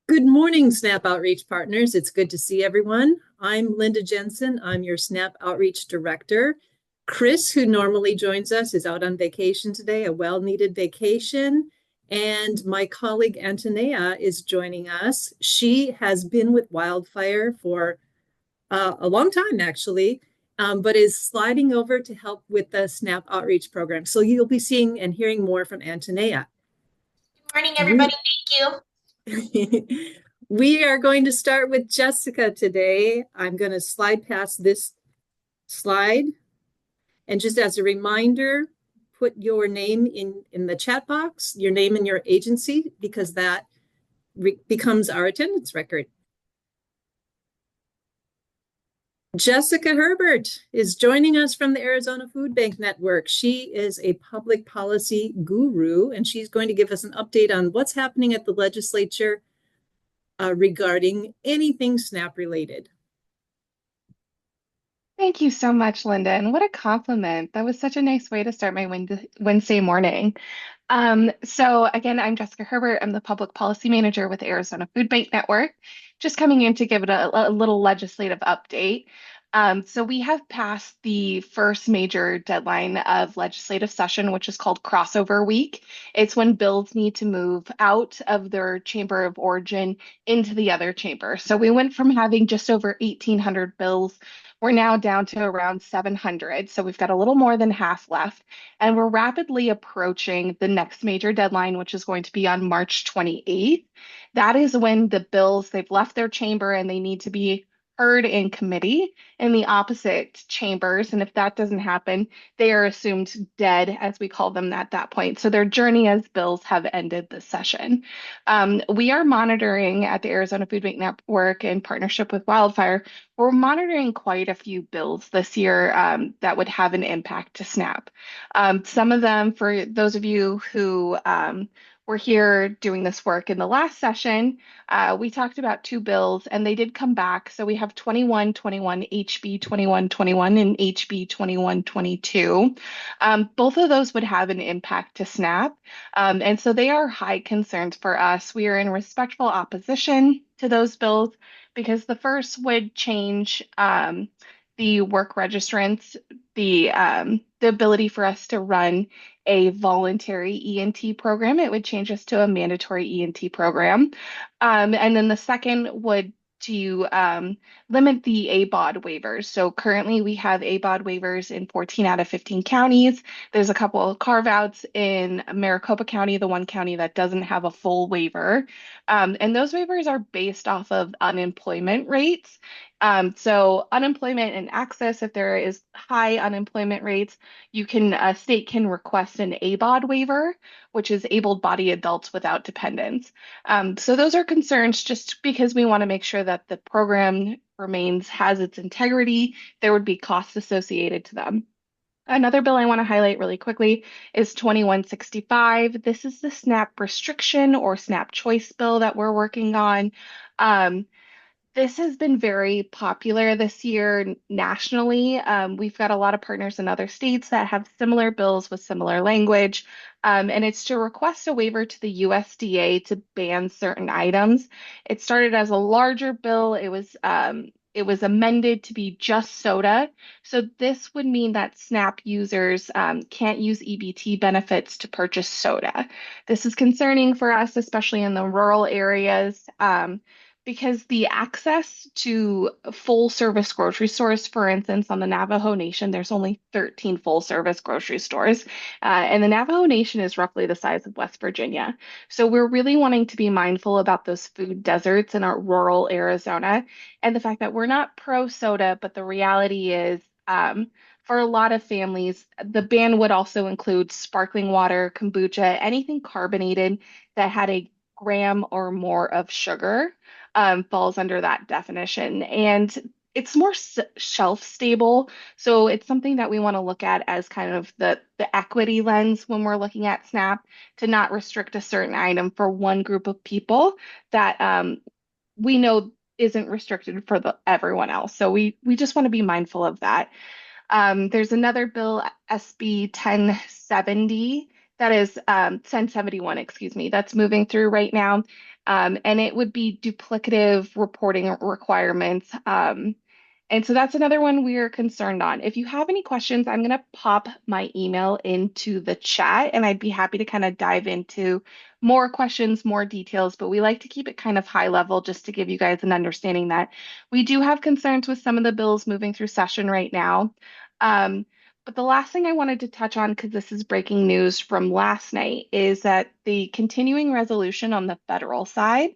Good morning, SNAP Outreach Partners. It's good to see everyone. I'm Linda Jensen. I'm your SNAP Outreach Director. Chris, who normally joins us, is out on vacation today, a well-needed vacation. And my colleague Antonia is joining us. She has been with Wildfire for a long time, actually, but is sliding over to help with the SNAP Outreach program. So you'll be seeing and hearing more from Antonia. Morning, everybody. We Thank you. We are going to start with Jessica today. I'm going to slide past this slide. And just as a reminder, put your name in the chat box, your name and your agency, because that becomes our attendance record. Jessica Herbert is joining us from the Arizona Food Bank Network. She is a public policy guru, and she's going to give us an update on what's happening at the legislature regarding anything SNAP related. Thank you so much, Linda. And what a compliment. That was such a nice way to start my Wednesday morning. So again, I'm Jessica Herbert. I'm the Public Policy Manager with Arizona Food Bank Network. Just coming in to give it a little legislative update. So we have passed the first major deadline of legislative session, which is called crossover week. It's when bills need to move out of their chamber of origin into the other chamber. So we went from having just over 1,800 bills. We're now down to around 700. So we've got a little more than half left. And we're rapidly approaching the next major deadline, which is going to be on March 28th. That is when the bills, they've left their chamber and they need to be heard in committee in the opposite chambers. And if that doesn't happen, they are assumed dead, as we call them at that point. So their journey as bills have ended this session. We are monitoring at the Arizona Food Bank Network in partnership with Wildfire. We're monitoring quite a few bills this year that would have an impact to SNAP. Some of them, for those of you who were here doing this work in the last session, we talked about two bills and they did come back. So we have 2121, HB 2121 and HB 2122. Both of those would have an impact to SNAP. And so they are high concerns for us. We are in respectful opposition to those bills because the first would change the work registrants, the ability for us to run a voluntary ENT program. It would change us to a mandatory ENT program. And then the second would to limit the ABOD waivers. So currently we have ABOD waivers in 14 out of 15 counties. There's a couple of carve-outs in Maricopa County, the one county that doesn't have a full waiver. And those waivers are based off of unemployment rates. So unemployment and access, if there is high unemployment rates, a state can request an ABOD waiver, which is able-bodied adults without dependents. So those are concerns just because we want to make sure that the program has its integrity. There would be costs associated to them. Another bill I want to highlight really quickly is 2165. This is the SNAP restriction or SNAP choice bill that we're working on. This has been very popular this year nationally. We've got a lot of partners in other states that have similar bills with similar language. And it's to request a waiver to the USDA to ban certain items. It started as a larger bill. It was amended to be just soda. So this would mean that SNAP users can't use EBT benefits to purchase soda. This is concerning for us, especially in the rural areas. Because the access to full service grocery stores, for instance, on the Navajo Nation, there's only 13 full service grocery stores. And the Navajo Nation is roughly the size of West Virginia. So we're really wanting to be mindful about those food deserts in our rural Arizona and the fact that we're not pro soda, but the reality is, for a lot of families, the ban would also include sparkling water, kombucha, anything carbonated that had a gram or more of sugar falls under that definition. And it's more shelf stable. So it's something that we want to look at as kind of the equity lens when we're looking at SNAP to not restrict a certain item for one group of people that we know isn't restricted for everyone else. So we just want to be mindful of that. There's another bill, SB 1070. That is 1071, excuse me. That's moving through right now. And it would be duplicative reporting requirements. And so that's another one we are concerned on. If you have any questions, I'm going to pop my email into the chat and I'd be happy to kind of dive into more questions, more details, but we like to keep it kind of high level just to give you guys an understanding that we do have concerns with some of the bills moving through session right now. But the last thing I wanted to touch on, because this is breaking news from last night, is that the continuing resolution on the federal side,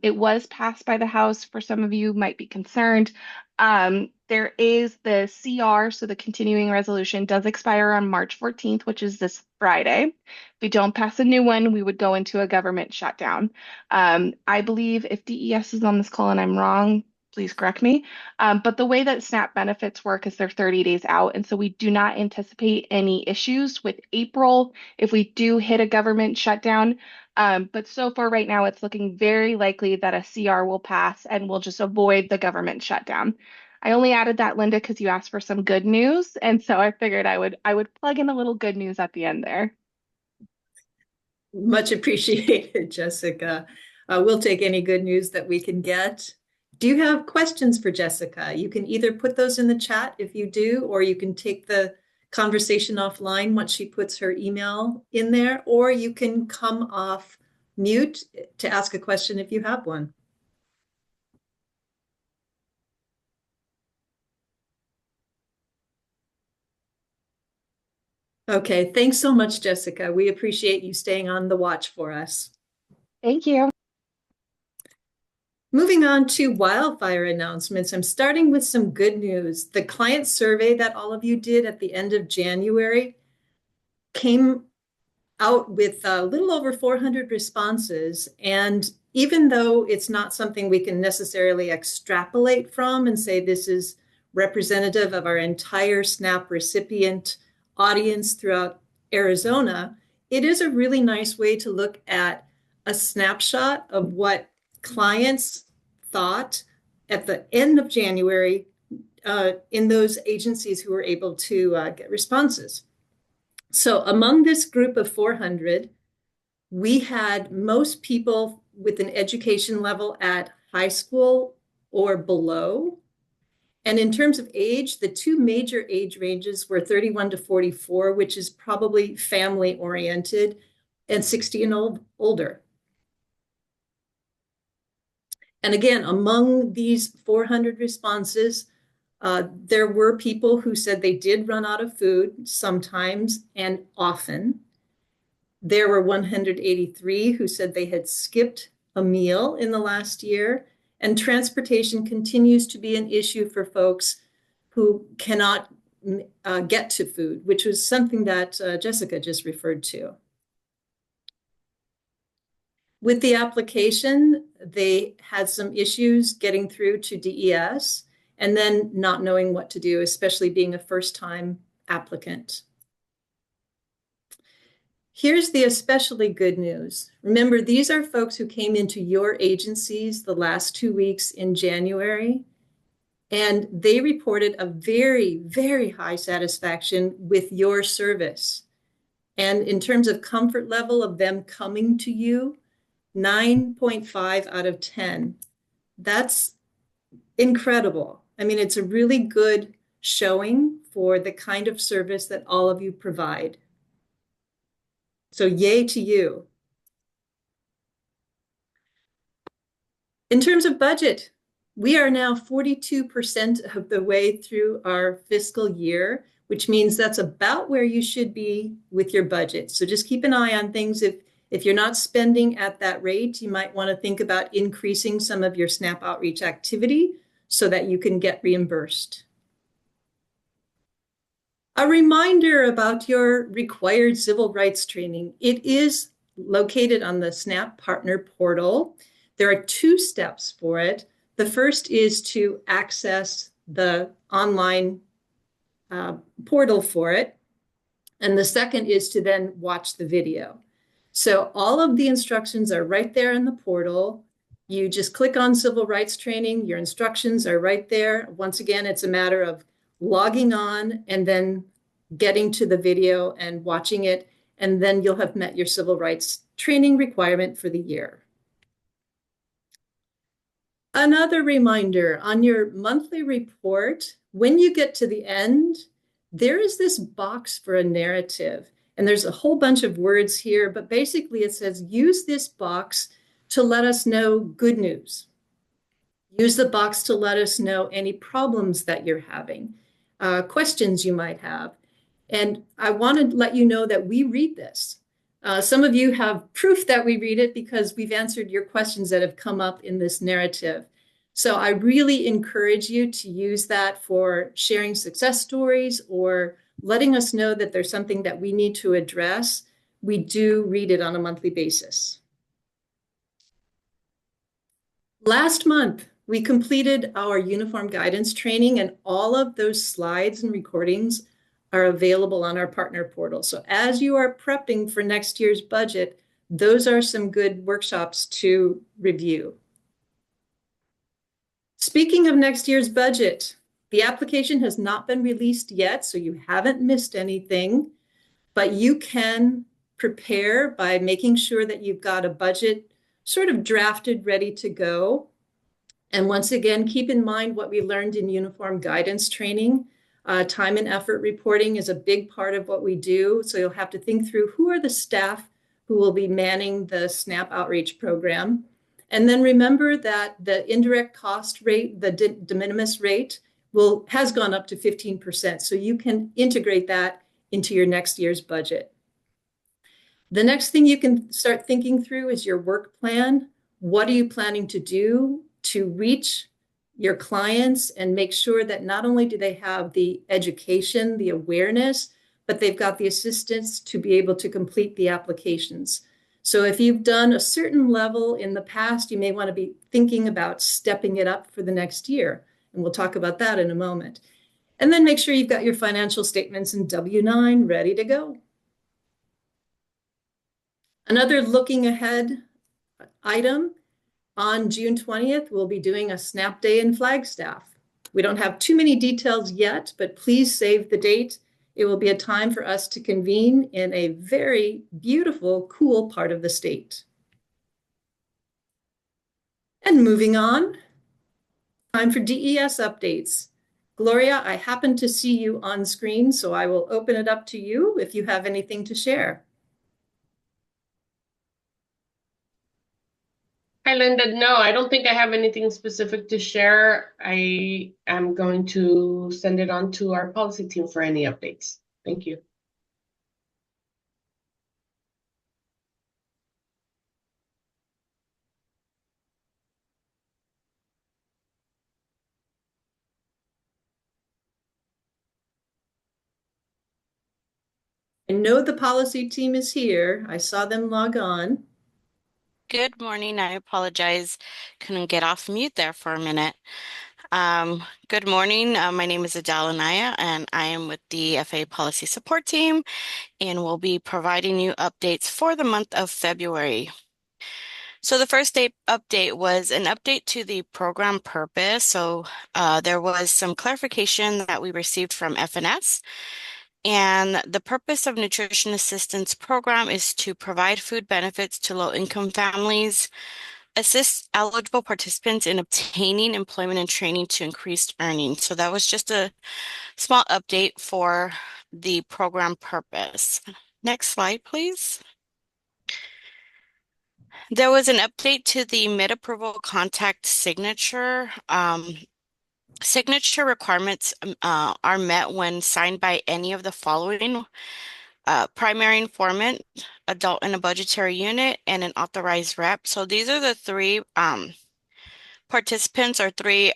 it was passed by the House. For some of you might be concerned. There is the CR, so the continuing resolution does expire on March 14th, which is this Friday. If we don't pass a new one, we would go into a government shutdown. I believe if DES is on this call and I'm wrong, please correct me. But the way that SNAP benefits work is they're 30 days out. And so we do not anticipate any issues with April if we do hit a government shutdown. But so far right now, it's looking very likely that a CR will pass and we'll just avoid the government shutdown. I only added that, Linda, because you asked for some good news. And so I figured I would plug in a little good news at the end there. Much appreciated, Jessica. We'll take any good news that we can get. Do you have questions for Jessica? You can either put those in the chat if you do, or you can take the conversation offline once she puts her email in there, or you can come off mute to ask a question if you have one. Okay, thanks so much, Jessica. We appreciate you staying on the watch for us. Thank you. Moving on to wildfire announcements, I'm starting with some good news. The client survey that all of you did at the end of January came out with a little over 400 responses. And even though it's not something we can necessarily extrapolate from and say this is representative of our entire SNAP recipient audience throughout Arizona, it is a really nice way to look at a snapshot of what clients thought at the end of January in those agencies who were able to get responses. So among this group of 400, we had most people with an education level at high school or below. And in terms of age, the two major age ranges were 31 to 44, which is probably family oriented, and 60 and older. And again, among these 400 responses, there were people who said they did run out of food sometimes and often. There were 183 who said they had skipped a meal in the last year. And transportation continues to be an issue for folks who cannot get to food, which was something that Jessica just referred to. With the application, they had some issues getting through to DES and then not knowing what to do, especially being a first-time applicant. Here's the especially good news. Remember, these are folks who came into your agencies the last 2 weeks in January, and they reported a very, very high satisfaction with your service. And in terms of comfort level of them coming to you, 9.5 out of 10. That's incredible. I mean, it's a really good showing for the kind of service that all of you provide. So yay to you. In terms of budget, we are now 42% of the way through our fiscal year, which means that's about where you should be with your budget. So just keep an eye on things. If you're not spending at that rate, you might want to think about increasing some of your SNAP outreach activity so that you can get reimbursed. A reminder about your required civil rights training. It is located on the SNAP Partner Portal. There are 2 steps for it. The first is to access the online portal for it. And the second is to then watch the video. So all of the instructions are right there in the portal. You just click on civil rights training. Your instructions are right there. Once again, it's a matter of logging on and then getting to the video and watching it. and then you'll have met your civil rights training requirement for the year. Another reminder on your monthly report, when you get to the end, there is this box for a narrative. And there's a whole bunch of words here, but basically it says, use this box to let us know good news. Use the box to let us know any problems that you're having, questions you might have. And I want to let you know that we read this. Some of you have proof that we read it because we've answered your questions that have come up in this narrative. So I really encourage you to use that for sharing success stories or letting us know that there's something that we need to address. We do read it on a monthly basis. Last month, we completed our uniform guidance training, and all of those slides and recordings are available on our partner portal. So as you are prepping for next year's budget, those are some good workshops to review. Speaking of next year's budget, the application has not been released yet, so you haven't missed anything, but you can prepare by making sure that you've got a budget sort of drafted, ready to go. And once again, keep in mind what we learned in uniform guidance training. Time and effort reporting is a big part of what we do. So you'll have to think through who are the staff who will be manning the SNAP outreach program. And then remember that the indirect cost rate, the de minimis rate, has gone up to 15%. So you can integrate that into your next year's budget. The next thing you can start thinking through is your work plan. What are you planning to do to reach your clients and make sure that not only do they have the education, the awareness, but they've got the assistance to be able to complete the applications. So if you've done a certain level in the past, you may want to be thinking about stepping it up for the next year. And we'll talk about that in a moment. And then make sure you've got your financial statements and W-9 ready to go. Another looking ahead item, on June 20th, we'll be doing a SNAP Day in Flagstaff. We don't have too many details yet, but please save the date. It will be a time for us to convene in a very beautiful, cool part of the state. And moving on, time for DES updates. Gloria, I happen to see you on screen, so I will open it up to you if you have anything to share. Hi, Linda. No, I don't think I have anything specific to share. I am going to send it on to our policy team for any updates. Thank you. I know the policy team is here. I saw them log on. Good morning. I apologize. Couldn't get off mute there for a minute. Good morning. My name is Adele Anaya, and I am with the FA Policy Support Team, and we'll be providing you updates for the month of February. So the first update was an update to the program purpose. So there was some clarification that we received from FNS. And the purpose of Nutrition Assistance Program is to provide food benefits to low-income families, assist eligible participants in obtaining employment and training to increase earnings. So that was just a small update for the program purpose. Next slide, please. There was an update to the mid-approval contact signature. Signature requirements are met when signed by any of the following: primary informant, adult in a budgetary unit, and an authorized rep. So these are the three participants or three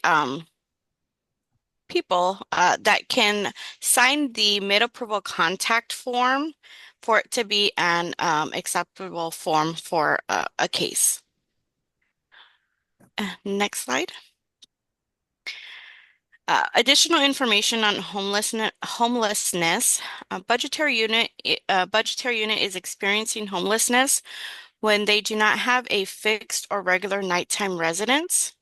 people that can sign the mid-approval contact form for it to be an acceptable form for a case. Next slide. Additional information on homelessness. Budgetary unit is experiencing homelessness when they do not have a fixed or regular nighttime residence.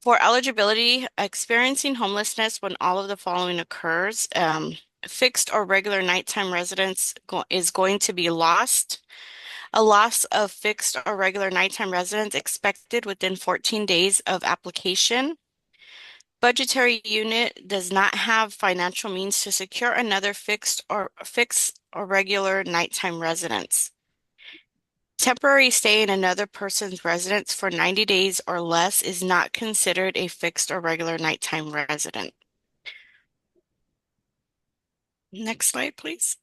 For eligibility, experiencing homelessness when all of the following occurs: fixed or regular nighttime residence is going to be lost. A loss of fixed or regular nighttime residence expected within 14 days of application. Budgetary unit does not have financial means to secure another fixed or regular nighttime residence. Temporary stay in another person's residence for 90 days or less is not considered a fixed or regular nighttime resident. Next slide, please.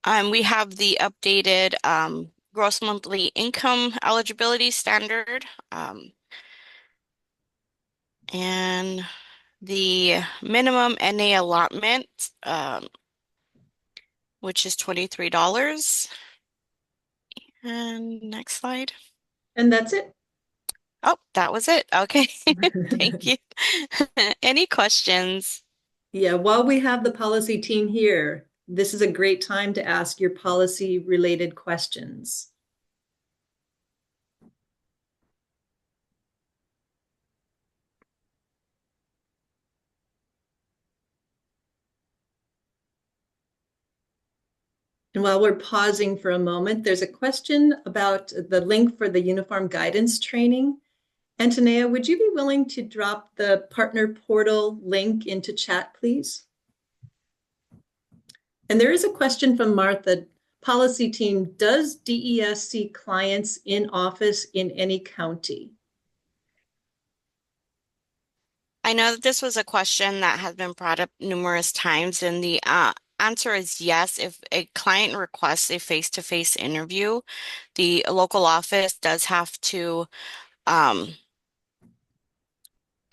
We have the updated gross monthly income eligibility standard and the minimum NA allotment, which is $23. And next slide. And that's it. Oh, that was it. Okay. Thank you. Any questions? Yeah, while we have the policy team here, this is a great time to ask your policy related questions. And while we're pausing for a moment, there's a question about the link for the uniform guidance training. Antonia, would you be willing to drop the partner portal link into chat, please? And there is a question from Martha. Policy team, does DES see clients in office in any county? I know that this was a question that has been brought up numerous times, and the answer is yes. If a client requests a face-to-face interview, the local office does have to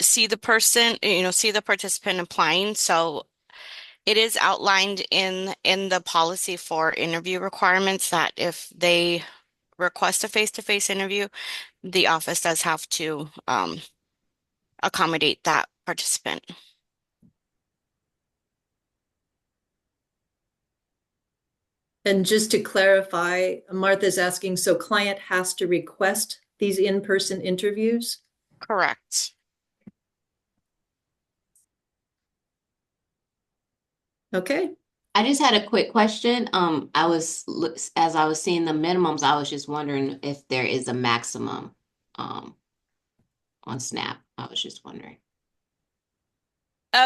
see the person, see the participant applying. So it is outlined in the policy for interview requirements that if they request a face-to-face interview, the office does have to accommodate that participant. And just to clarify, Martha's asking, so client has to request these in-person interviews? Correct. Okay. I just had a quick question. As I was seeing the minimums, I was just wondering if there is a maximum on SNAP. I was just wondering.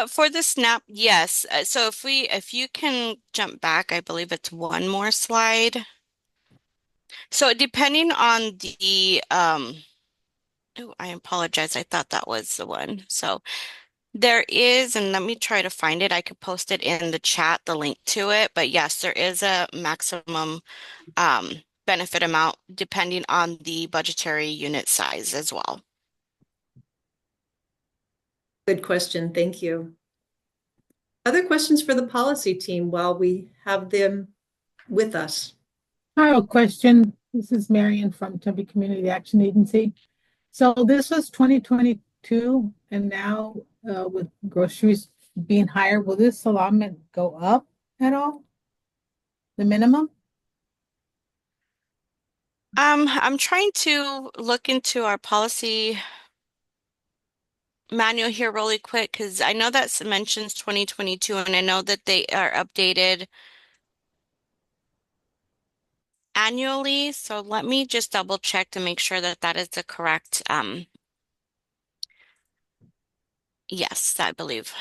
For the SNAP, yes. So if you can jump back, I believe it's one more slide. So depending on the oh, I apologize. I thought that was the one. So there is, and let me try to find it. I could post it in the chat, the link to it. But yes, there is a maximum benefit amount depending on the budgetary unit size as well. Good question. Thank you. Other questions for the policy team while we have them with us? I have a question. This is Marion from Tempe Community Action Agency. So this was 2022, and now with groceries being higher, will this allotment go up at all? The minimum? I'm trying to look into our policy manual here really quick because I know that mentions 2022 and I know that they are updated annually. So let me just double check to make sure that that is the correct yes, I believe.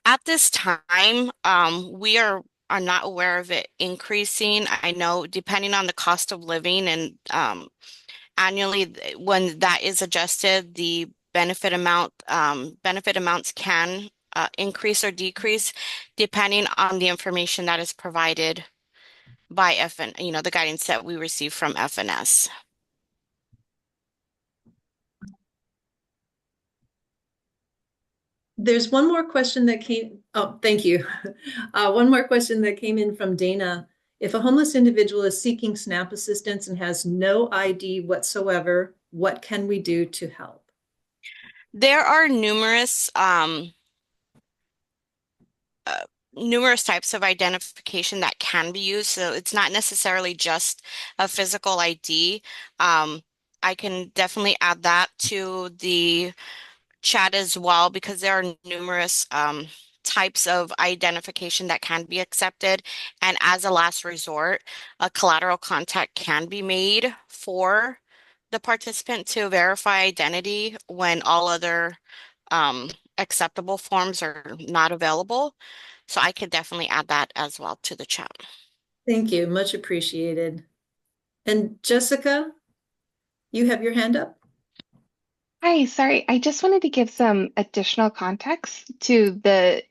At this time, we are not aware of it increasing. I know depending on the cost of living and annually when that is adjusted, the benefit amounts can increase or decrease depending on the information that is provided by the guidance that we receive from FNS. There's one more question that came. Oh, thank you. One more question that came in from Dana. If a homeless individual is seeking SNAP assistance and has no ID whatsoever, what can we do to help? There are numerous types of identification that can be used. So it's not necessarily just a physical ID. I can definitely add that to the chat as well because there are numerous types of identification that can be accepted. And as a last resort, a collateral contact can be made for the participant to verify identity when all other acceptable forms are not available. So I could definitely add that as well to the chat. Thank you. Much appreciated. And Jessica, you have your hand up? Hi, sorry. I just wanted to give some additional context to the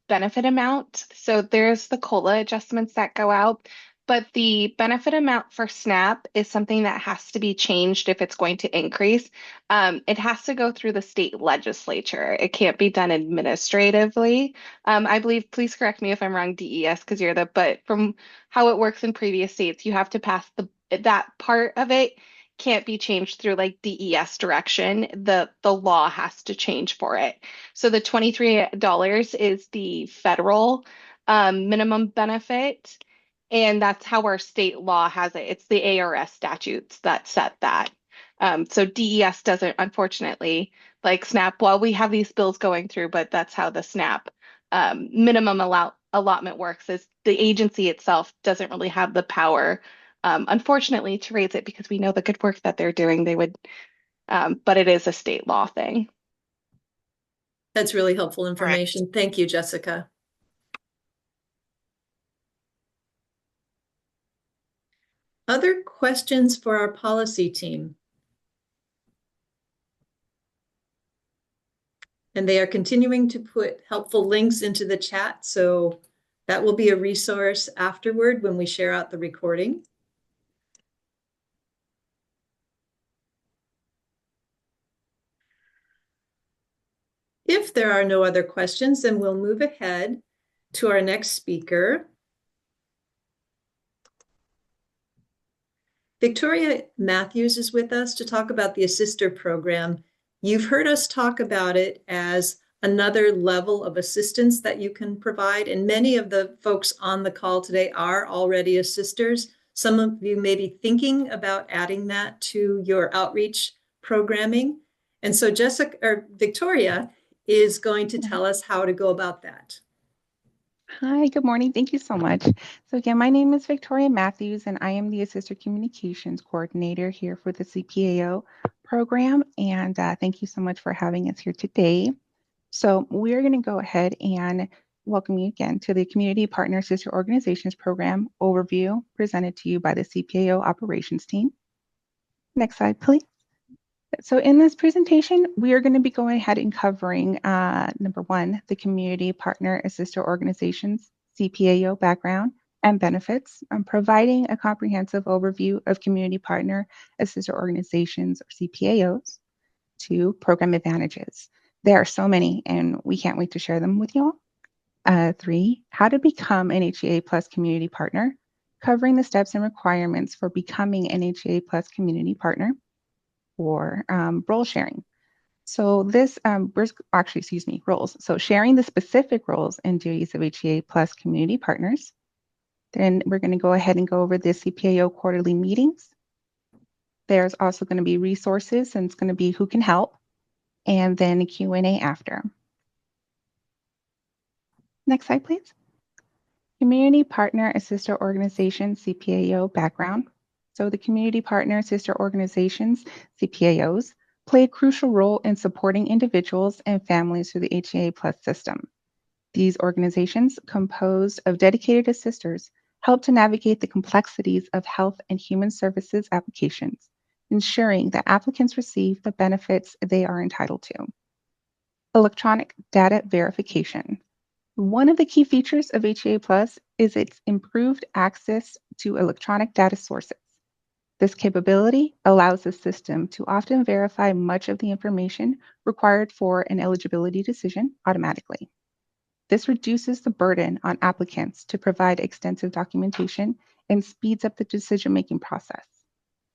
benefit amount. So there's the COLA adjustments that go out, but the benefit amount for SNAP is something that has to be changed if it's going to increase. It has to go through the state legislature. It can't be done administratively. I believe, please correct me if I'm wrong, DES, because you're but from how it works in previous states, you have to pass that part of it can't be changed through like DES direction. The law has to change for it. So the $23 is the federal minimum benefit, and that's how our state law has it. It's the ARS statutes that set that. So DES doesn't, unfortunately, like SNAP. Well, we have these bills going through, but that's how the SNAP minimum allotment works. Is the agency itself doesn't really have the power, unfortunately, to raise it because we know the good work that they're doing. They would, but it is a state law thing. That's really helpful information. Thank you, Jessica. Other questions for our policy team? And they are continuing to put helpful links into the chat, so that will be a resource afterward when we share out the recording. If there are no other questions, then we'll move ahead to our next speaker. Victoria Matthews is with us to talk about the Assister program. You've heard us talk about it as another level of assistance that you can provide, and many of the folks on the call today are already assisters. Some of you may be thinking about adding that to your outreach programming. And so Victoria is going to tell us how to go about that. Hi, good morning. Thank you so much. So again, my name is Victoria Matthews, and I am the Assister Communications Coordinator here for the CPAO program. And thank you so much for having us here today. So we're going to go ahead and welcome you again to the Community Partner Sister Organizations Program overview presented to you by the CPAO operations team. Next slide, please. So in this presentation, we are going to be going ahead and covering number one, the Community Partner Assister Organizations, CPAO background and benefits, providing a comprehensive overview of Community Partner Assister Organizations, or CPAOs. Two, program advantages. There are so many, and we can't wait to share them with you all. Three, how to become an HEA Plus Community Partner, covering the steps and requirements for becoming an HEA Plus Community Partner. Or role sharing. So this, roles. So sharing the specific roles and duties of HEA Plus community partners. Then we're going to go ahead and go over the CPAO quarterly meetings. There's also going to be resources, and it's going to be who can help, and then a Q&A after. Next slide, please. Community Partner Assister Organization, CPAO background. So the Community Partner Sister Organizations, CPAOs, play a crucial role in supporting individuals and families through the HEA Plus system. These organizations, composed of dedicated assisters, help to navigate the complexities of health and human services applications, ensuring that applicants receive the benefits they are entitled to. Electronic data verification. One of the key features of HEA Plus is its improved access to electronic data sources. This capability allows the system to often verify much of the information required for an eligibility decision automatically. This reduces the burden on applicants to provide extensive documentation and speeds up the decision-making process.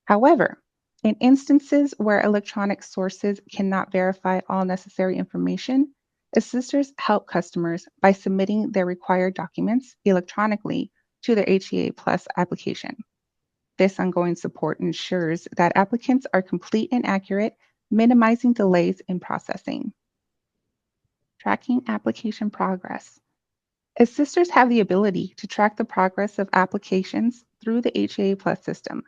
However, in instances where electronic sources cannot verify all necessary information, assisters help customers by submitting their required documents electronically to their HEA Plus application. This ongoing support ensures that applicants are complete and accurate, minimizing delays in processing. Tracking application progress. Assisters have the ability to track the progress of applications through the HAA Plus system.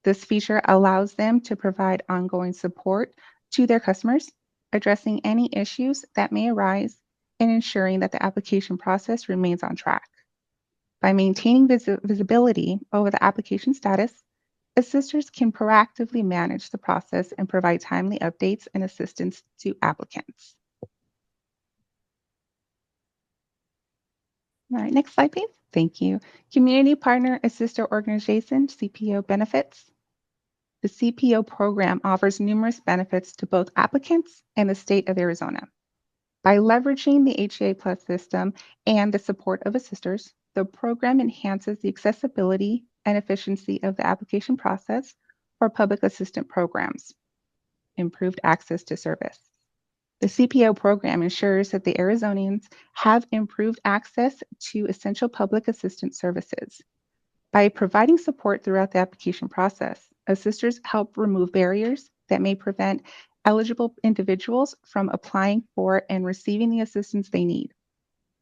This feature allows them to provide ongoing support to their customers, addressing any issues that may arise and ensuring that the application process remains on track. By maintaining visibility over the application status, assisters can proactively manage the process and provide timely updates and assistance to applicants. All right, next slide, please. Thank you. Community Partner Assister Organization, CPO benefits. The CPO program offers numerous benefits to both applicants and the state of Arizona. By leveraging the HAA Plus system and the support of assisters, the program enhances the accessibility and efficiency of the application process for public assistant programs. Improved access to service. The CPO program ensures that the Arizonians have improved access to essential public assistance services. By providing support throughout the application process, assisters help remove barriers that may prevent eligible individuals from applying for and receiving the assistance they need.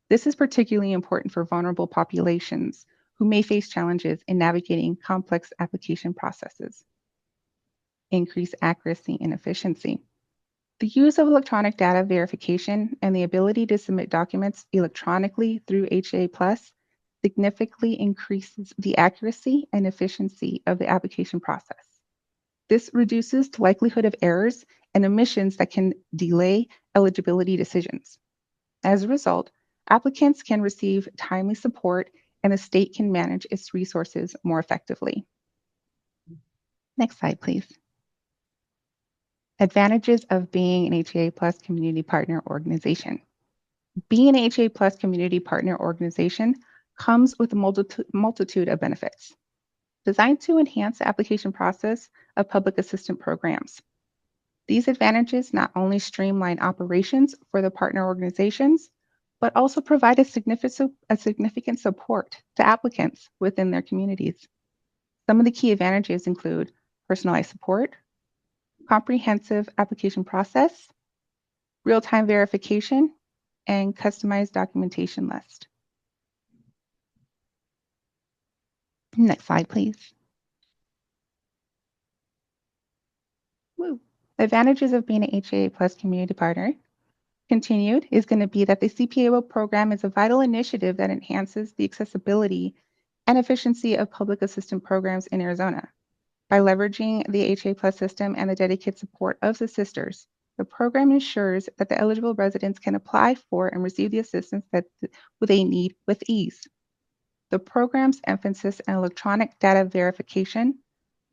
This is particularly important for vulnerable populations who may face challenges in navigating complex application processes. Increase accuracy and efficiency. The use of electronic data verification and the ability to submit documents electronically through HAA Plus significantly increases the accuracy and efficiency of the application process. This reduces the likelihood of errors and omissions that can delay eligibility decisions. As a result, applicants can receive timely support and the state can manage its resources more effectively. Next slide, please. Advantages of being an HAA Plus community partner organization. Being an HAA Plus community partner organization comes with a multitude of benefits designed to enhance the application process of public assistance programs. These advantages not only streamline operations for the partner organizations, but also provide a significant support to applicants within their communities. Some of the key advantages include personalized support, comprehensive application process, real-time verification, and customized documentation list. Next slide, please. Woo. The advantages of being an HAA Plus community partner continued is going to be that the CPO program is a vital initiative that enhances the accessibility and efficiency of public assistance programs in Arizona. By leveraging the HAA Plus system and the dedicated support of the sisters, the program ensures that the eligible residents can apply for and receive the assistance that they need with ease. The program's emphasis on electronic data verification,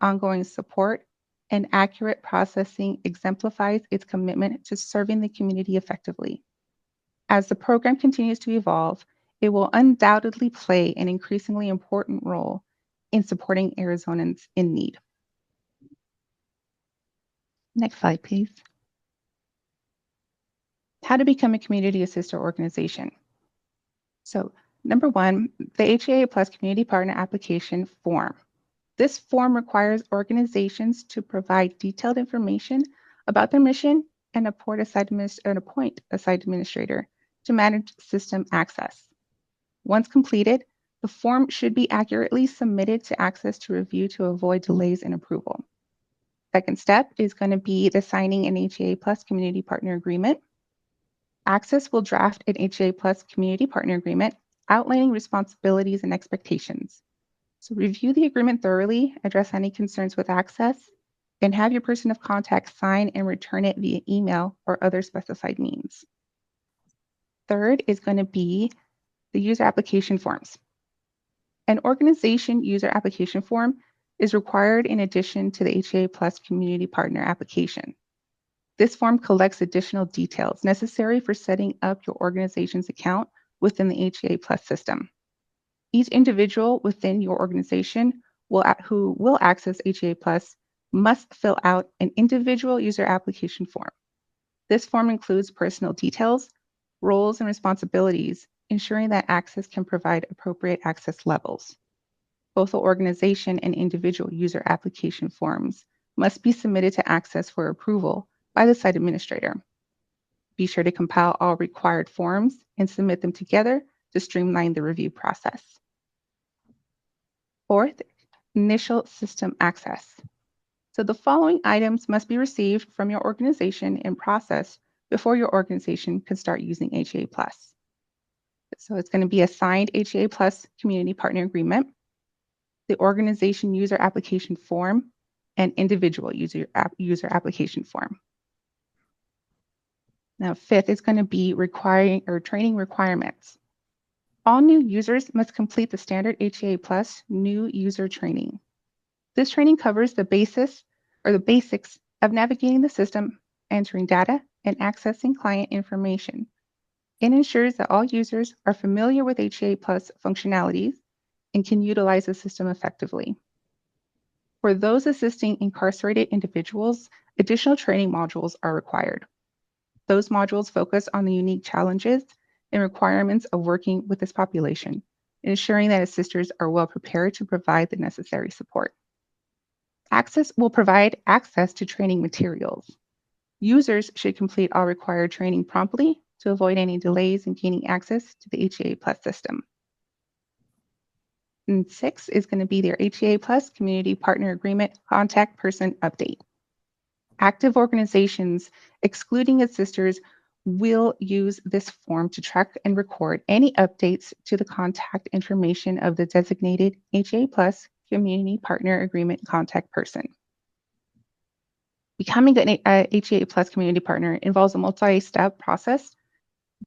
ongoing support, and accurate processing exemplifies its commitment to serving the community effectively. As the program continues to evolve, it will undoubtedly play an increasingly important role in supporting Arizonans in need. Next slide, please. How to become a community assister organization. So, number one, the HAA Plus Community Partner Application Form. This form requires organizations to provide detailed information about their mission and appoint a site administrator to manage system access. Once completed, the form should be accurately submitted to Access to review to avoid delays in approval. Second step is going to be the signing an HAA Plus Community Partner Agreement. Access will draft an HAA Plus Community Partner Agreement outlining responsibilities and expectations. So review the agreement thoroughly, address any concerns with Access, and have your person of contact sign and return it via email or other specified means. Third is going to be the user application forms. An organization user application form is required in addition to the HAA Plus Community Partner application. This form collects additional details necessary for setting up your organization's account within the HAA Plus system. Each individual within your organization who will access HAA Plus must fill out an individual user application form. This form includes personal details, roles, and responsibilities, ensuring that Access can provide appropriate access levels. Both the organization and individual user application forms must be submitted to Access for approval by the site administrator. Be sure to compile all required forms and submit them together to streamline the review process. Fourth, initial system access. So the following items must be received from your organization and processed before your organization can start using HEA Plus. So it's going to be a signed HEA Plus community partner agreement, the organization user application form, and individual user application form. Now, fifth is going to be training requirements. All new users must complete the standard HEA Plus new user training. This training covers the basics of navigating the system, entering data, and accessing client information. It ensures that all users are familiar with HEA Plus functionalities and can utilize the system effectively. For those assisting incarcerated individuals, additional training modules are required. Those modules focus on the unique challenges and requirements of working with this population, ensuring that assisters are well prepared to provide the necessary support. Access will provide access to training materials. Users should complete all required training promptly to avoid any delays in gaining access to the HEA Plus system. And 6 is going to be their HEA Plus Community Partner Agreement Contact Person Update. Active organizations, excluding assisters, will use this form to track and record any updates to the contact information of the designated HEA Plus Community Partner Agreement contact person. Becoming a HEA Plus community partner involves a multi-step process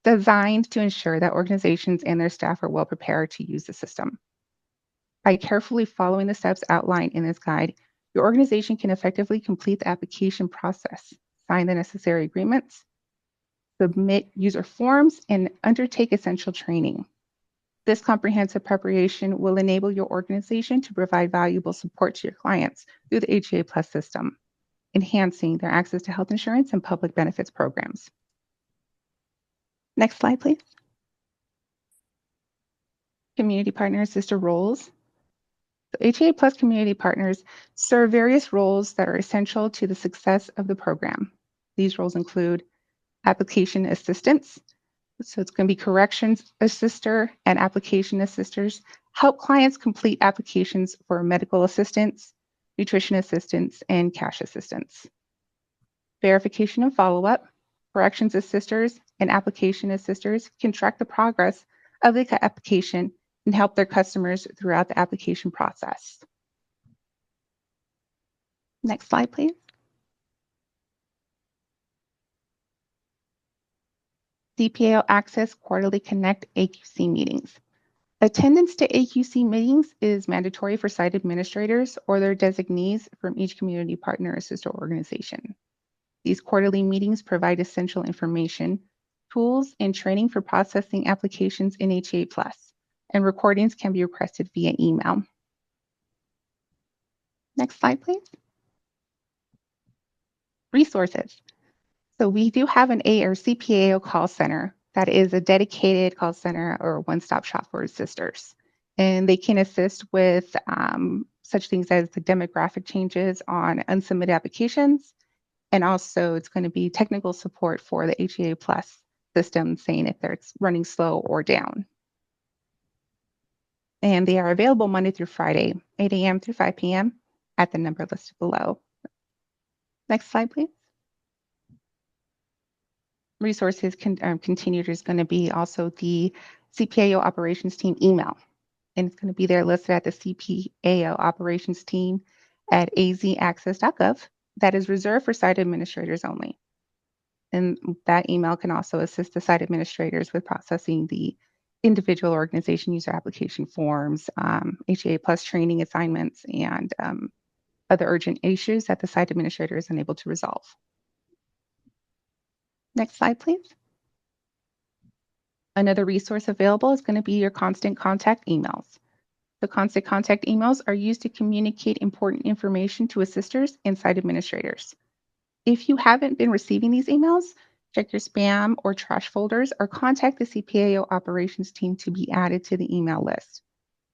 designed to ensure that organizations and their staff are well prepared to use the system. By carefully following the steps outlined in this guide, your organization can effectively complete the application process, sign the necessary agreements, submit user forms, and undertake essential training. This comprehensive preparation will enable your organization to provide valuable support to your clients through the HEA Plus system, enhancing their access to health insurance and public benefits programs. Next slide, please. Community partner assister roles. So HEA Plus community partners serve various roles that are essential to the success of the program. These roles include application assistants. So it's going to be corrections assister and application assisters, help clients complete applications for medical assistance, nutrition assistance, and cash assistance. Verification and follow-up, corrections assisters and application assisters can track the progress of the application and help their customers throughout the application process. Next slide, please. CPAO Access Quarterly Connect AQC meetings. Attendance to AQC meetings is mandatory for site administrators or their designees from each community partner or sister organization. These quarterly meetings provide essential information, tools, and training for processing applications in HEA Plus, and recordings can be requested via email. Next slide, please. Resources. So we do have an CPAO call center that is a dedicated call center or one-stop shop for assisters. And they can assist with such things as the demographic changes on unsubmitted applications. And also it's going to be technical support for the HEA Plus system, saying if it's running slow or down. And they are available Monday through Friday, 8 a.m. through 5 p.m. at the number listed below. Next slide, please. Resources continued is going to be also the CPAO operations team email. And it's going to be there listed at the CPAO operations team at azaccess.gov. That is reserved for site administrators only. And that email can also assist the site administrators with processing the individual organization user application forms, HEA Plus training assignments, and other urgent issues that the site administrator is unable to resolve. Next slide, please. Another resource available is going to be your constant contact emails. The constant contact emails are used to communicate important information to assisters and site administrators. If you haven't been receiving these emails, check your spam or trash folders or contact the CPAO operations team to be added to the email list.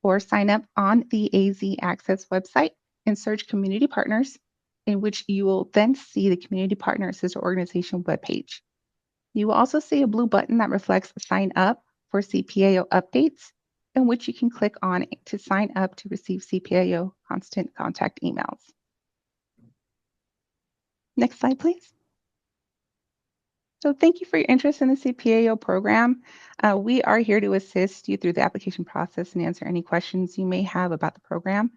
Or sign up on the AZ Access website and search Community Partners, in which you will then see the Community Partner Assister Organization webpage. You will also see a blue button that reflects sign up for CPAO updates, in which you can click on to sign up to receive CPAO constant contact emails. Next slide, please. So thank you for your interest in the CPAO program. We are here to assist you through the application process and answer any questions you may have about the program.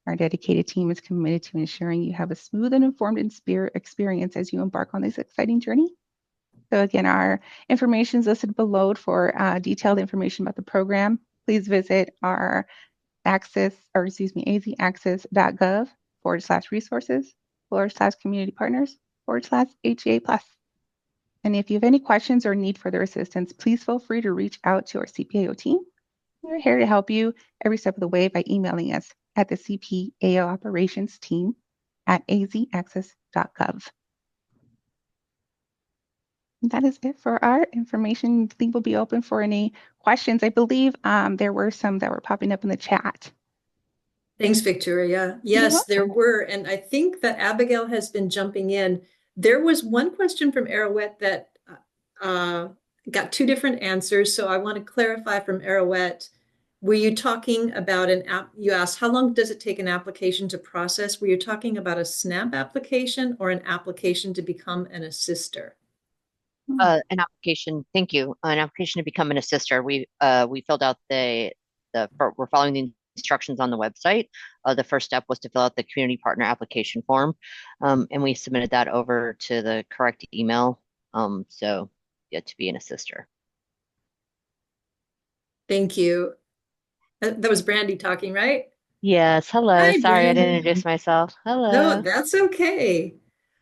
Our dedicated team is committed to ensuring you have a smooth and informed experience as you embark on this exciting journey. So again, our information is listed below for detailed information about the program. Please visit our azxgov.gov/resources/community partners/HEA+. And if you have any questions or need further assistance, please feel free to reach out to our CPAO team. We're here to help you every step of the way by emailing us at the CPAO operations team at azxgov. That is it for our information. I think we'll be open for any questions. I believe there were some that were popping up in the chat. Thanks, Victoria. Yes, there were. And I think that Abigail has been jumping in. There was one question from Arowet that got two different answers. So I want to clarify from Arowet. Were you talking about an app? You asked, how long does it take an application to process? Were you talking about a SNAP application or an application to become an assister? An application. Thank you. An application to become an assister. We filled out we're following the instructions on the website. The first step was to fill out the community partner application form, and we submitted that over to the correct email. So yeah, to be an assister. Thank you. That was Brandy talking, right? Yes. Hello. Hi, Sorry, I didn't Brandy. introduce myself. Hello. No, that's okay.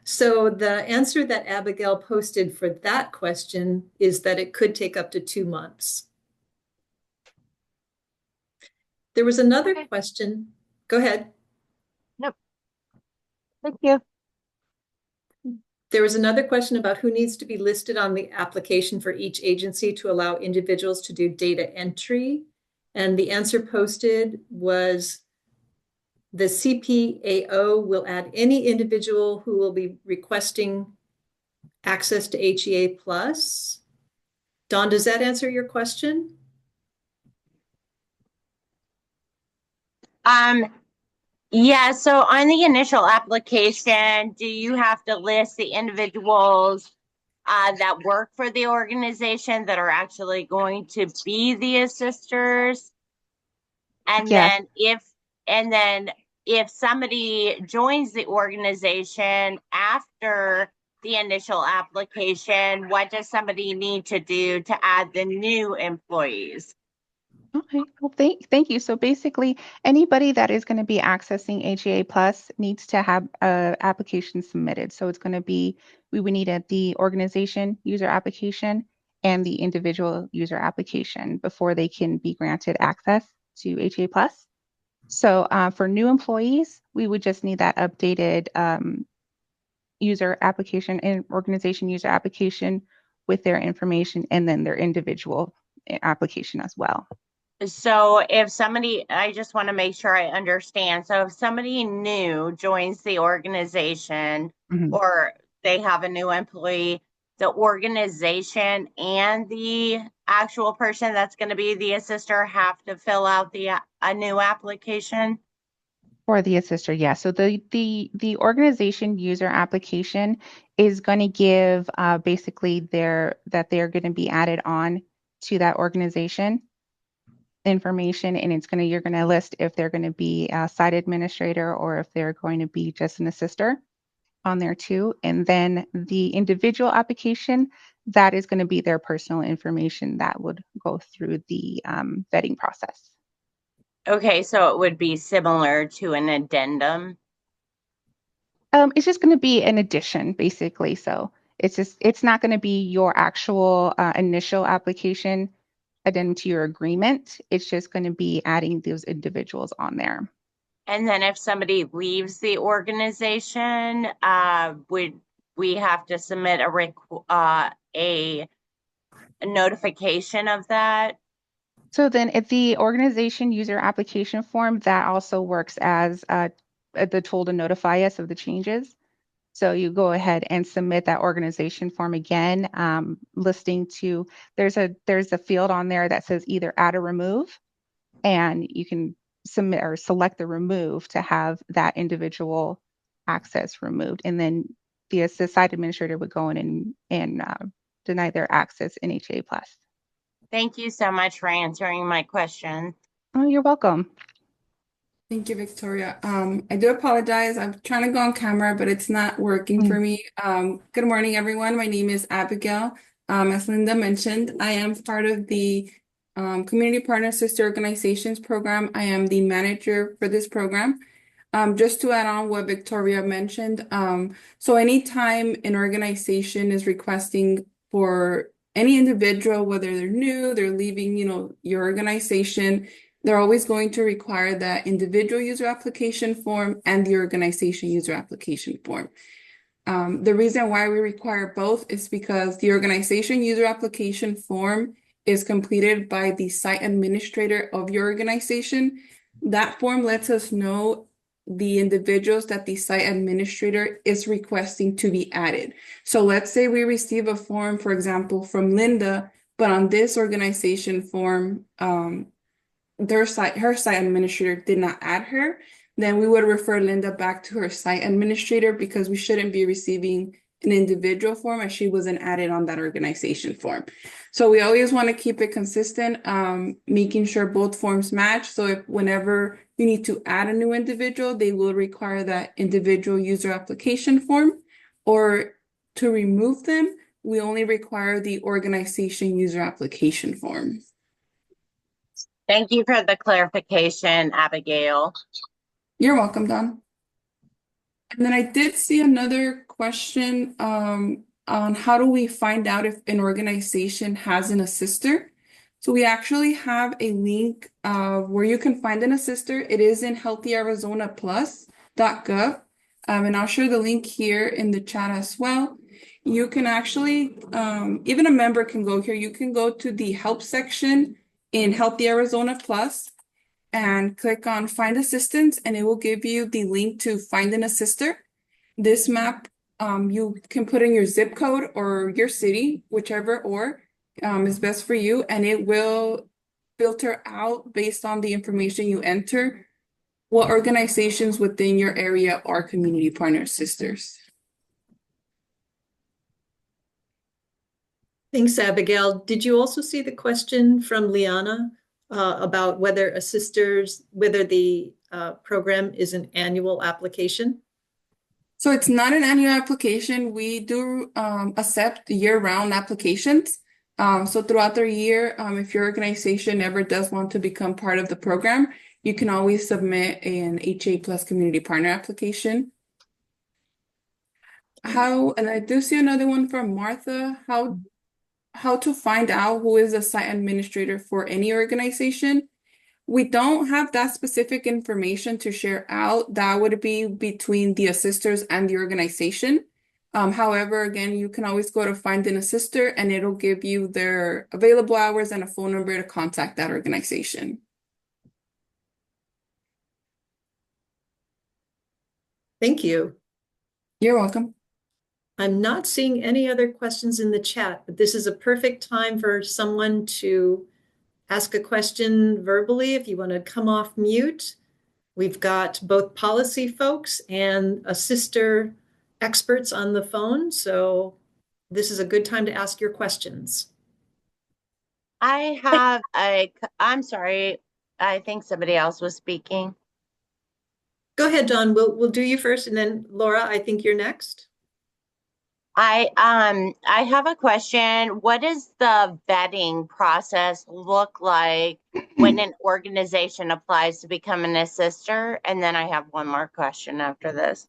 So the answer that Abigail posted for that question is that it could take up to 2 months. There was another question. Go ahead. Nope. Thank you. There was another question about who needs to be listed on the application for each agency to allow individuals to do data entry. And the answer posted was the CPAO will add any individual who will be requesting access to HEA+. Dawn, does that answer your question? Yeah, so on the initial application, do you have to list the individuals that work for the organization that are actually going to be the assisters? And Yes. then if somebody joins the organization after the initial application, what does somebody need to do to add the new employees? Okay, well, thank you. So basically, anybody that is going to be accessing HEA Plus needs to have an application submitted. So it's going to be, we would need the organization user application and the individual user application before they can be granted access to HEA Plus. So for new employees, we would just need that updated user application and organization user application with their information and then their individual application as well. So if somebody, I just want to make sure I understand. So if somebody new joins the organization or they have a new employee, the organization and the actual person that's going to be the assister have to fill out a new application? For the assister, yeah. So the organization user application is going to give basically that they're going to be added on to that organization information, and you're going to list if they're going to be a site administrator or if they're going to be just an assister on there too. And then the individual application, that is going to be their personal information that would go through the vetting process. Okay, so it would be similar to an addendum. It's just going to be an addition, basically. So it's not going to be your actual initial application addendum to your agreement. It's just going to be adding those individuals on there. And then if somebody leaves the organization, would we have to submit a notification of that? So then at the organization user application form, that also works as the tool to notify us of the changes. So you go ahead and submit that organization form again, listing to, there's a field on there that says either add or remove, and you can submit or select the remove to have that individual access removed. And then the site administrator would go in and deny their access in HA+. Thank you so much for answering my question. Oh, you're welcome. Thank you, Victoria. I do apologize. I'm trying to go on camera, but it's not working for me. Good morning, everyone. My name is Abigail. As Linda mentioned, I am part of the Community Partner Sister Organizations program. I am the manager for this program. Just to add on what Victoria mentioned, so anytime an organization is requesting for any individual, whether they're new, they're leaving, your organization, they're always going to require that individual user application form and the organization user application form. The reason why we require both is because the organization user application form is completed by the site administrator of your organization. That form lets us know the individuals that the site administrator is requesting to be added. So let's say we receive a form, for example, from Linda, but on this organization form, her site administrator did not add her, then we would refer Linda back to her site administrator because we shouldn't be receiving an individual form as she wasn't added on that organization form. So we always want to keep it consistent, making sure both forms match. So if whenever you need to add a new individual, they will require that individual user application form, or to remove them, we only require the organization user application form. Thank you for the clarification, Abigail. You're welcome, Don. And then I did see another question on how do we find out if an organization has an assister. So we actually have a link where you can find an assister. It is in healthyarizonaplus.gov. And I'll share the link here in the chat as well. You can actually, even a member can go here. You can go to the help section in Healthy Arizona Plus and click on Find Assistance, and it will give you the link to find an assister. This map, you can put in your zip code or your city, whichever is best for you, and it will filter out based on the information you enter what organizations within your area are community partner sisters. Thanks, Abigail. Did you also see the question from Liana about whether the program is an annual application? So it's not an annual application. We do accept year-round applications. So throughout the year, if your organization ever does want to become part of the program, you can always submit an HA Plus Community Partner application. And I do see another one from Martha, how to find out who is a site administrator for any organization. We don't have that specific information to share out. That would be between the assisters and the organization. However, again, you can always go to Find an Assister and it'll give you their available hours and a phone number to contact that organization. Thank you. You're welcome. I'm not seeing any other questions in the chat, but this is a perfect time for someone to ask a question verbally. If you want to come off mute, we've got both policy folks and assister experts on the phone. So this is a good time to ask your questions. I'm sorry. I think somebody else was speaking. Go ahead, Dawn. We'll do you first, and then Laura, I think you're next. I have a question. What does the vetting process look like when an organization applies to become an assister? And then I have one more question after this.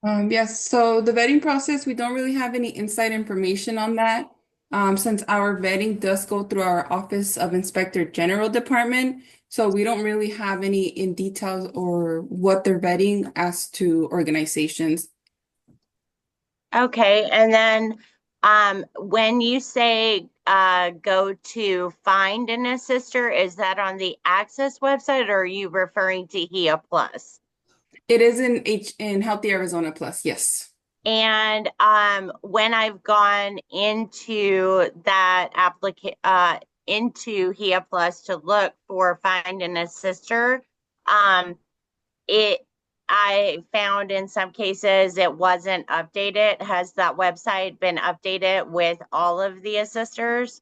Yes, so the vetting process, we don't really have any inside information on that. Since our vetting does go through our Office of Inspector General department, so we don't really have any in details or what they're vetting as to organizations. Okay, and then when you say go to find an assister, is that on the Access website or are you referring to HIA Plus? It is in Healthy Arizona Plus, yes. And when I've gone into that into HIA Plus to look for Find an Assister, I found in some cases it wasn't updated. Has that website been updated with all of the assisters?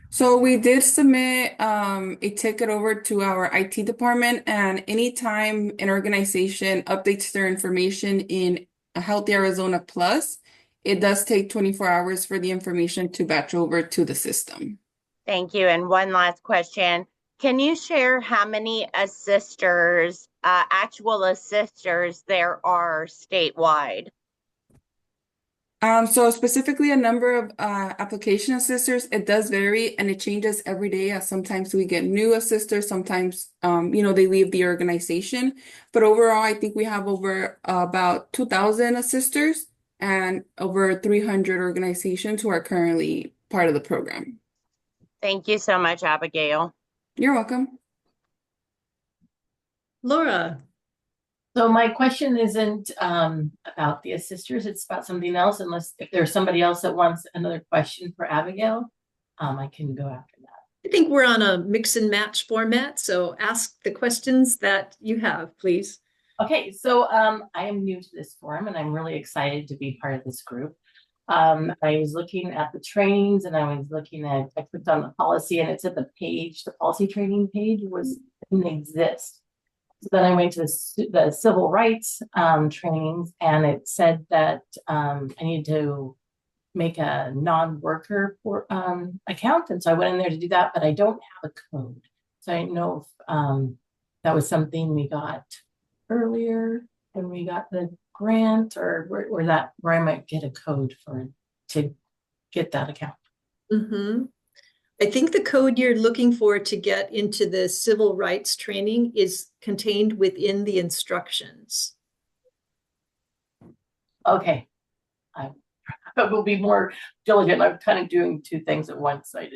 So we did submit a ticket over to our IT department, and anytime an organization updates their information in a Healthy Arizona Plus, it does take 24 hours for the information to batch over to the system. Thank you. And one last question. Can you share how many assisters, actual assisters there are statewide? So specifically a number of application assisters, it does vary and it changes every day. As sometimes we get new assisters, sometimes they leave the organization. But overall, I think we have over about 2,000 assisters and over 300 organizations who are currently part of the program. Thank you so much, Abigail. You're welcome. Laura. So my question isn't about the assisters, it's about something else, unless if there's somebody else that wants another question for Abigail, I can go after that. I think we're on a mix and match format, so ask the questions that you have, please. Okay, so I am new to this forum and I'm really excited to be part of this group. I was looking at the trainings and I clicked on the policy and it said the policy training page didn't exist. So then I went to the civil rights trainings and it said that I needed to make a non-worker account. And so I went in there to do that, but I don't have a code. So I didn't know if that was something we got earlier when we got the grant, or where I might get a code to get that account. Mm-hmm. I think the code you're looking for to get into the civil rights training is contained within the instructions. Okay. I will be more diligent. I'm kind of doing two things at once. But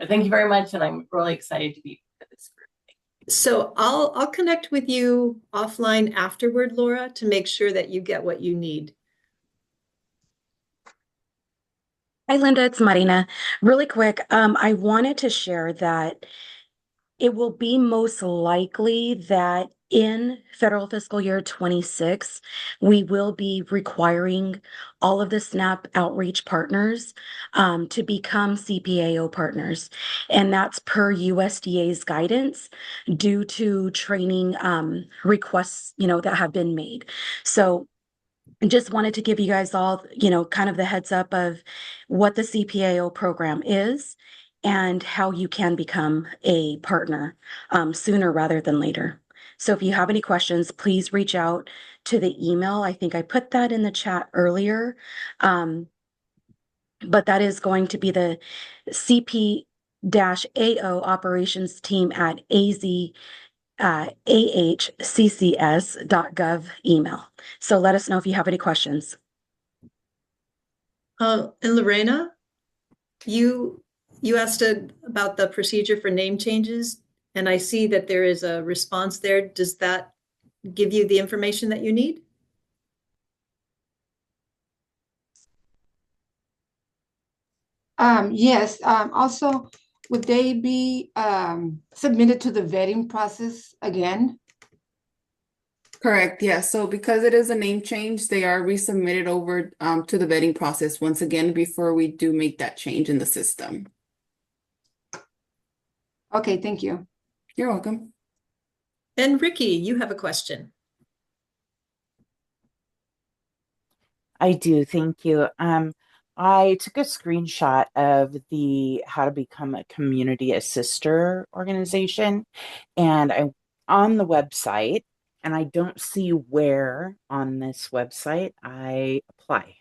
thank you very much. And I'm really excited to be part of this group. So I'll connect with you offline afterward, Laura, to make sure that you get what you need. Hi, Linda, it's Marina. Really quick, I wanted to share that it will be most likely that in federal fiscal year 26, we will be requiring all of the SNAP outreach partners to become CPAO partners. And that's per USDA's guidance due to training requests, that have been made. So I just wanted to give you guys all, kind of the heads up of what the CPAO program is and how you can become a partner sooner rather than later. So if you have any questions, please reach out to the email. I think I put that in the chat earlier. But that is going to be the CP-AO operations team at ahccs.gov email. So let us know if you have any questions. And Lorena, you asked about the procedure for name changes, and I see that there is a response there. Does that give you the information that you need? Yes. Also, would they be submitted to the vetting process again? Correct. Yes. So because it is a name change, they are resubmitted over to the vetting process once again before we do make that change in the system. Okay, thank you. You're welcome. And Ricky, you have a question. I do, thank you. I took a screenshot of the How to Become a Community Assister organization, and I'm on the website, and I don't see where on this website I apply.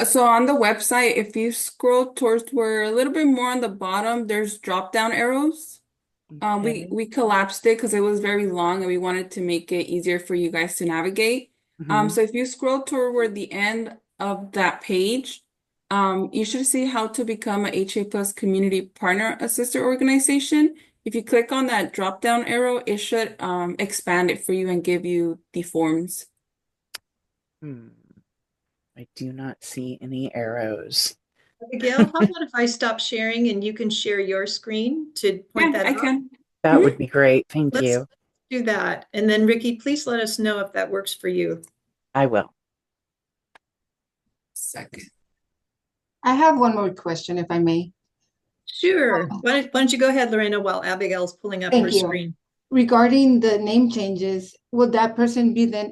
So on the website, if you scroll towards where a little bit more on the bottom, there's drop down arrows. Okay. We collapsed it because it was very long and we wanted to make it easier for you guys to navigate. So if you scroll toward the end of that page, you should see how to become a HA Plus Community Partner Assister organization. if you click on that drop down arrow, it should expand it for you and give you the forms. I do not see any arrows. Abigail, how about if I stop sharing and you can share your screen to point that I out? can. That would be great. Thank Let's you. do that. And then Ricky, please let us know if that works for you. I will. Second. I have one more question, if I may. Sure. Why don't you go ahead, Lorena, while Abigail's pulling up her Thank you. screen. Regarding the name changes, would that person be then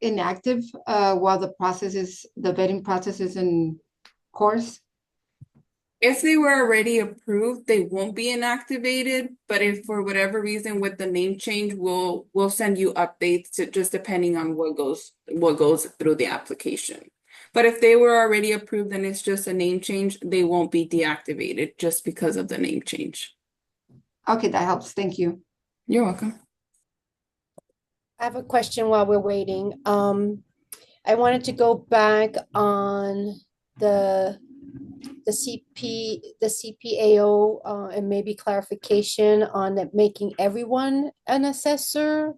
inactive while the vetting process is in course? If they were already approved, they won't be inactivated. But if for whatever reason with the name change, we'll send you updates just depending on what goes through the application. But if they were already approved and it's just a name change, they won't be deactivated just because of the name change. Okay, that helps. Thank you. You're welcome. I have a question while we're waiting. I wanted to go back on the CPAO and maybe clarification on that making everyone an assessor,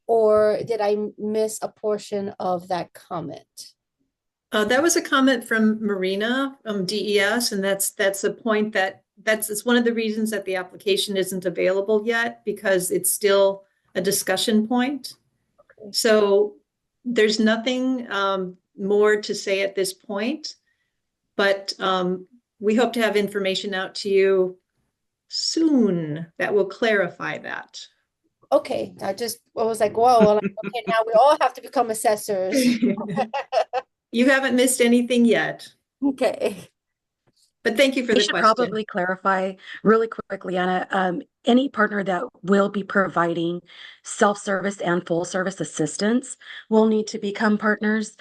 or did I miss a portion of that comment? That was a comment from Marina, DES, and that's a point it's one of the reasons that the application isn't available yet, because it's still a discussion point. Okay. So there's nothing more to say at this point, but we hope to have information out to you soon that will clarify that. Okay, I was like, whoa, okay, now we all have to become assessors. You haven't missed anything yet. Okay. But thank you for the should question. Probably clarify really quickly, Anna, any partner that will be providing self-service and full service assistance will need to become partners.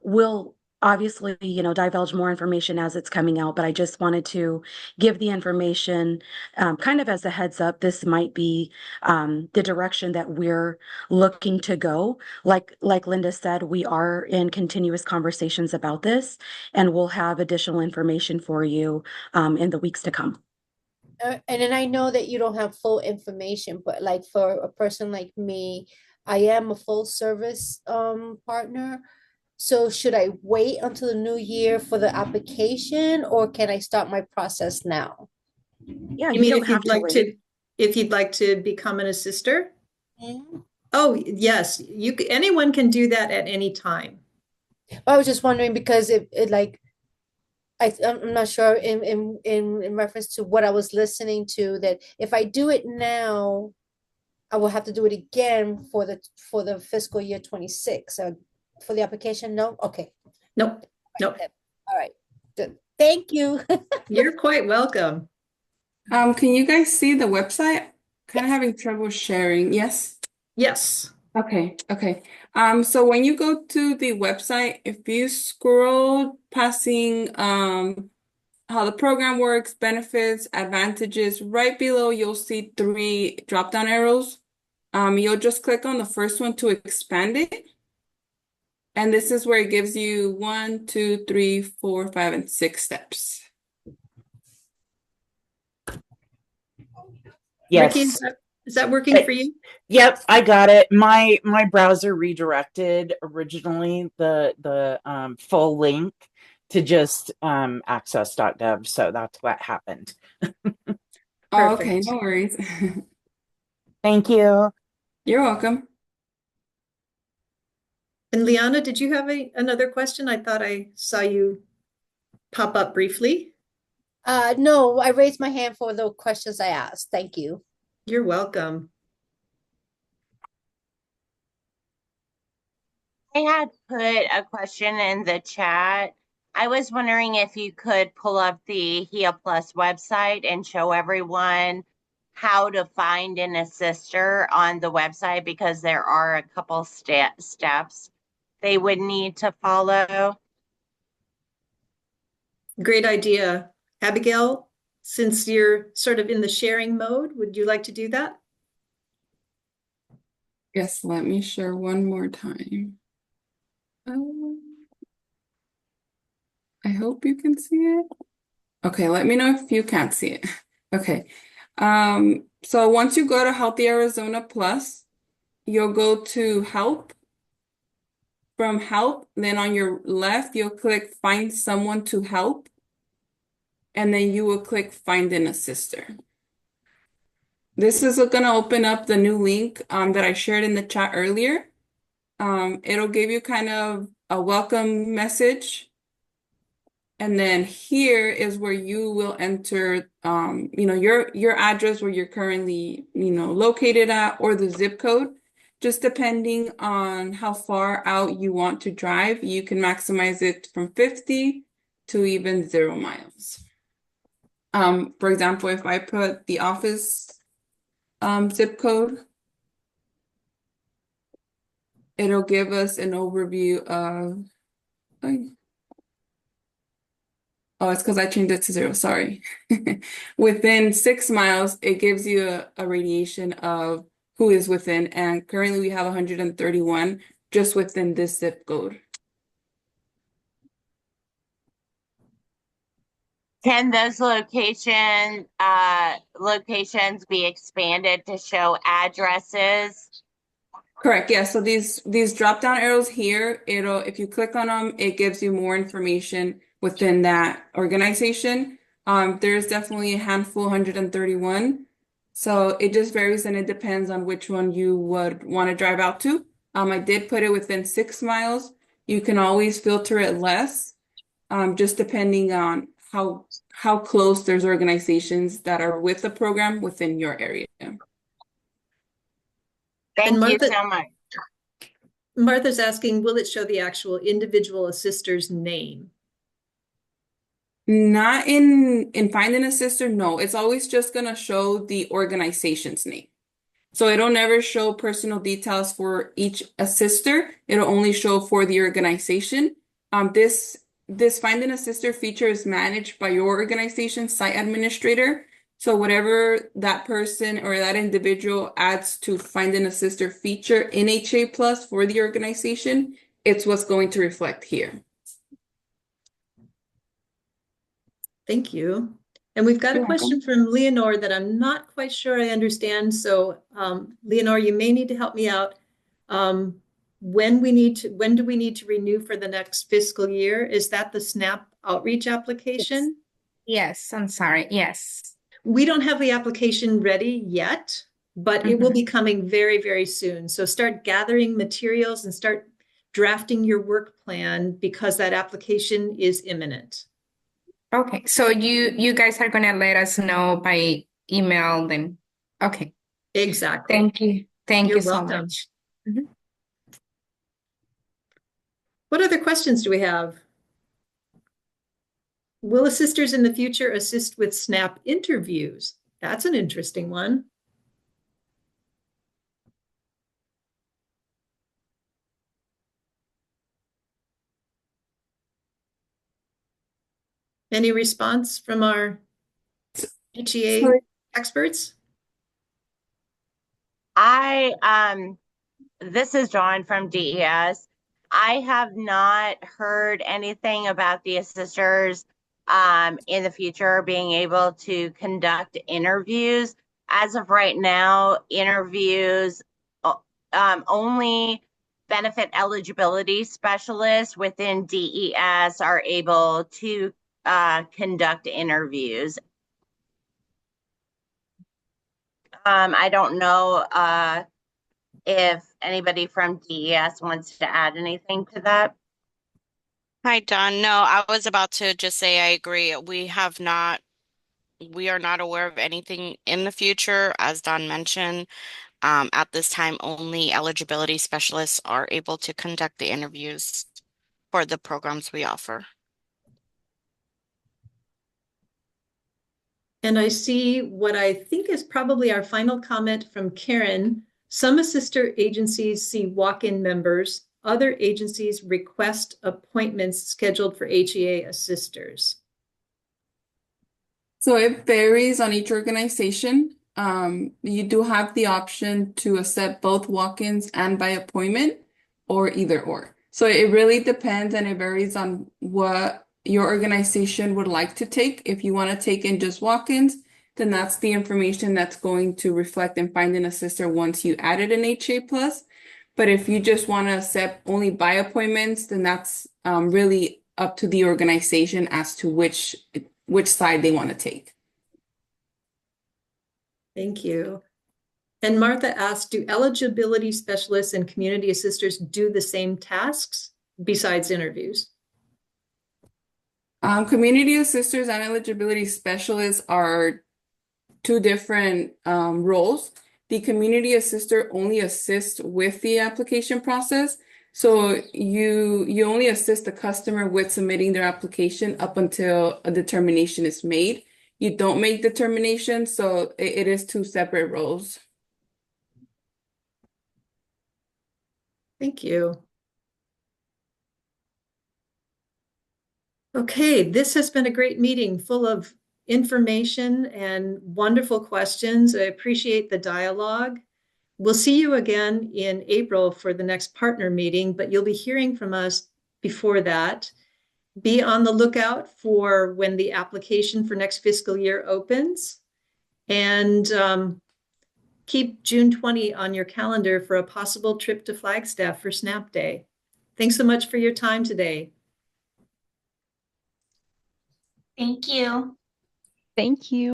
We'll obviously, divulge more information as it's coming out, but I just wanted to give the information kind of as a heads up. This might be the direction that we're looking to go. Like Linda said, we are in continuous conversations about this, and we'll have additional information for you in the weeks to come. And then I know that you don't have full information, but like for a person like me, I am a full service partner. So should I wait until the new year for the application, or can I start my process now? Yeah, you mean if you'd like to become an assister? Mm-hmm. Oh, yes, anyone can do that at any time. I was just wondering because I'm not sure in reference to what I was listening to, that if I do it now, I will have to do it again for the fiscal year 26. So for the application, no? Okay. Nope. All right. Good. Thank you. You're quite welcome. Can you guys see the website? Kind of having trouble sharing. Yes? Yes. Okay. So when you go to the website, if you scroll passing how the program works, benefits, advantages, right below you'll see 3 drop-down arrows. You'll just click on the first one to expand it. And this is where it gives you 1, 2, 3, 4, 5, and 6 steps. Yes. Ricky, is that working for you? Yep, I got it. My browser redirected originally the full link to just access.gov, so that's what happened. Oh, okay, no worries. Thank you. You're welcome. And Liana, did you have another question? I thought I saw you pop up briefly. No, I raised my hand for the questions I asked. Thank you. You're welcome. I had put a question in the chat. I was wondering if you could pull up the HIA Plus website and show everyone how to find an assister on the website, because there are a couple steps they would need to follow. Great idea. Abigail, since you're sort of in the sharing mode, would you like to do that? Yes, let me share one more time. I hope you can see it. Okay, let me know if you can't see it. Okay. So once you go to Healthy Arizona Plus, you'll go to Help. From Help, then on your left, you'll click Find Someone to Help. And then you will click Find an Assister. This is going to open up the new link that I shared in the chat earlier. It'll give you kind of a welcome message. And then here is where you will enter, your address where you're currently, located at, or the zip code. Just depending on how far out you want to drive, you can maximize it from 50 to even 0 miles. For example, if I put the office zip code, it'll give us an overview of, oh, it's because I changed it to 0, sorry. Within 6 miles, it gives you a radiation of who is within, and currently we have 131 just within this zip code. Can those locations be expanded to show addresses? Correct. Yeah. So these drop down arrows here, if you click on them, it gives you more information within that organization. There's definitely a handful, 131. So it just varies, and it depends on which one you would want to drive out to. I did put it within 6 miles. You can always filter it less, just depending on how close there's organizations that are with the program within your area. Thank Martha, you so much. Martha's asking, will it show the actual individual assister's name? Not in Find an Assister, no. It's always just going to show the organization's name. So it'll never show personal details for each assister. It'll only show for the organization. This Find an Assister feature is managed by your organization site administrator. So whatever that person or that individual adds to Find an Assister feature in HA Plus for the organization, it's what's going to reflect here. Thank you. And we've got a question from Leonore that I'm not quite sure I understand. So Leonore, you may need to help me out. When do we need to renew for the next fiscal year? Is that the SNAP outreach application? Yes, I'm sorry. Yes. We don't have the application ready yet, but it will be coming very, very soon. So start gathering materials and start drafting your work plan because that application is imminent. Okay, so you guys are gonna let us know by email then. Okay. Exactly. Thank you. Thank You're you so welcome. much. What other questions do we have? Will assisters in the future assist with SNAP interviews? That's an interesting one. Any response from our HEA experts? This is Dawn from DES. I have not heard anything about the assisters in the future being able to conduct interviews. As of right now, interviews only benefit eligibility specialists within DES are able to conduct interviews. I don't know if anybody from DES wants to add anything to that. Hi, Don. No, I was about to just say I agree. We are not aware of anything in the future, as Don mentioned. At this time, only eligibility specialists are able to conduct the interviews for the programs we offer. And I see what I think is probably our final comment from Karen. Some assister agencies see walk-in members. Other agencies request appointments scheduled for HEA assisters. So it varies on each organization. You do have the option to accept both walk-ins and by appointment, or either or. So it really depends, and it varies on what your organization would like to take. If you want to take in just walk-ins, then that's the information that's going to reflect and find an assister once you added an HA plus. But if you just want to accept only by appointments, then that's really up to the organization as to which side they want to take. Thank you. And Martha asked, do eligibility specialists and community assisters do the same tasks besides interviews? Community assisters and eligibility specialists are two different roles. The community assister only assists with the application process. So you only assist the customer with submitting their application up until a determination is made. You don't make determinations, so it is two separate roles. Thank you. Okay, this has been a great meeting full of information and wonderful questions. I appreciate the dialogue. We'll see you again in April for the next partner meeting, but you'll be hearing from us before that. Be on the lookout for when the application for next fiscal year opens, and keep June 20 on your calendar for a possible trip to Flagstaff for SNAP Day. Thanks so much for your time today. Thank you. Thank you.